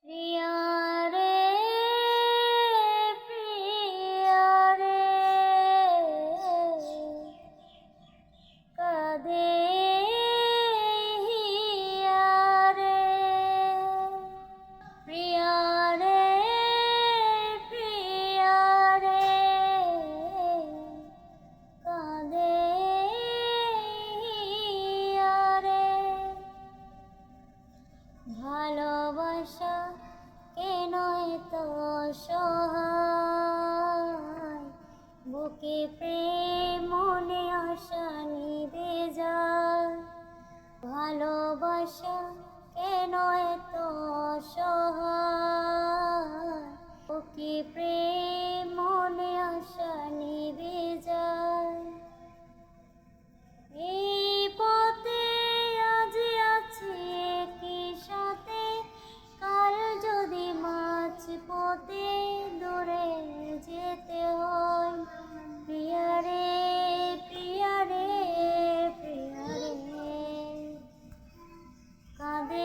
প্রিয়া রে প্রিয়া রে কাঁদে হিয়া রে প্রিয়া রে প্রিয়া রে কাঁদে হিয়া রে ভালোবাসা কেন এত অসহায় বুকে প্রেম মনে আশা নিভে যায় ভালোবাসা কেন এত অসহায় বুকে প্রেম মনে আশা নিভে যায় এই পথে আজ আছি কি সাথে কাল যদি মাঝ পথে দূরে যেতে হয় প্রিয়া রে প্রিয়া রে প্রিয়া রে কাঁদে